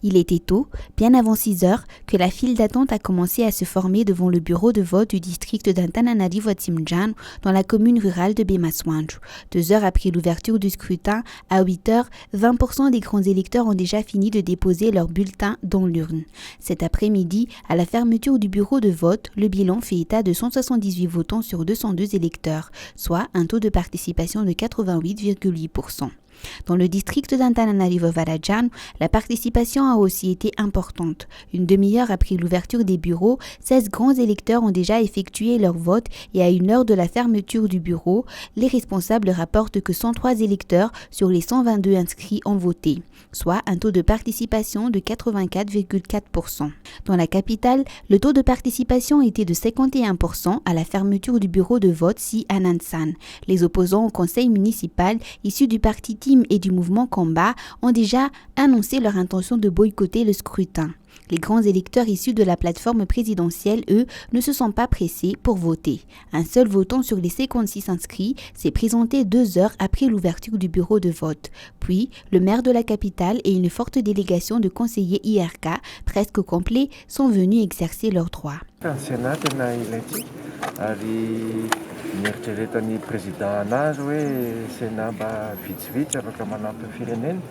Il était tôt, bien avant 6 heures, que la file d'attente a commencé à se former devant le bureau de vote du district d'Antananarivo Tsimjanu dans la commune rurale de Bemaswanju. 2 heures après l'ouverture du scrutin, à 8 heures, 20% des grands électeurs ont déjà fini de déposer leur bulletin dans l'urne. Cet après-midi, à la fermeture du bureau de vote, le bilan fait état de 178 votants sur 202 électeurs, soit un taux de participation de 88,8%. Dans le district d'Antananarivo Varajanu, la participation a aussi été importante. Une demi-heure après l'ouverture des bureaux, 16 grands électeurs ont déjà effectué leur vote et à 1 heure de la fermeture du bureau, les responsables rapportent que 103 électeurs sur les 122 inscrits ont voté, soit un taux de participation de 84,4%. Dans la capitale, le taux de participation était de 51% à la fermeture du bureau de vote Si Anandsan. Les opposants au conseil municipal, issus du parti Team et du mouvement Combat, ont déjà annoncé leur intention de boycotter le scrutin. Les grands électeurs issus de la plateforme présidentielle, eux, ne se sont pas pressés pour voter. Un seul votant sur les 56 inscrits s'est présenté 2 heures après l'ouverture du bureau de vote. Puis, le maire de la capitale et une forte délégation de conseillers IRK, presque complets, sont venus exercer leurs droits. Nieritreretan'ny président anazy hoe sena mba vitsivitsy afaka manampy firenena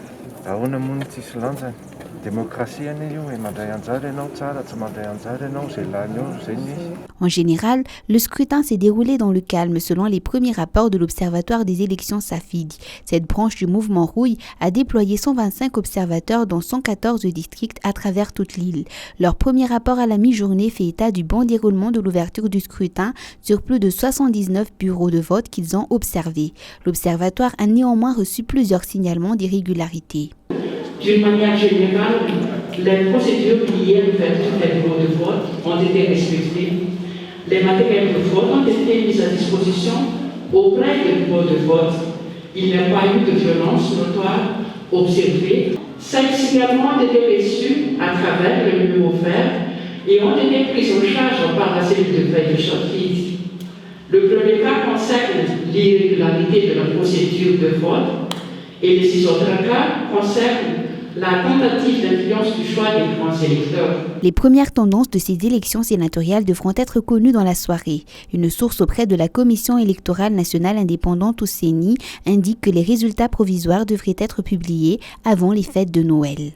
ahoana moa ny tsisy lanjany démocratie ane io e mandray anjara ianao tsara tsy mandray anjara ianao zay lany eo zay nisy. En général, le scrutin s'est déroulé dans le calme selon les premiers rapports de l'Observatoire des élections Safidi. Cette branche du mouvement Rouille a déployé 125 observateurs dans 114 districts à travers toute l'île. Leur premier rapport à la mi-journée fait état du bon déroulement de l'ouverture du scrutin sur plus de 79 bureaux de vote qu'ils ont observés. L'Observatoire a néanmoins reçu plusieurs signalements d'irrégularité. D'une manière générale, les procédures liées à l'ouverture des bureaux de vote ont été respectées. Les matériels de vote ont été mis à disposition auprès des bureaux de vote. Il n'y a pas eu de violence notoire observée. 5 signalements ont été reçus à travers le numéro vert et ont été pris en charge par la cellule de veille de Shortfield. Le premier cas concerne l'irrégularité de la procédure de vote et les 6 autres cas concernent la tentative d'influence du choix des grands électeurs. Les premières tendances de ces élections sénatoriales devront être connues dans la soirée. Une source auprès de la Commission électorale nationale indépendante au CENI indique que les résultats provisoires devraient être publiés avant les fêtes de Noël.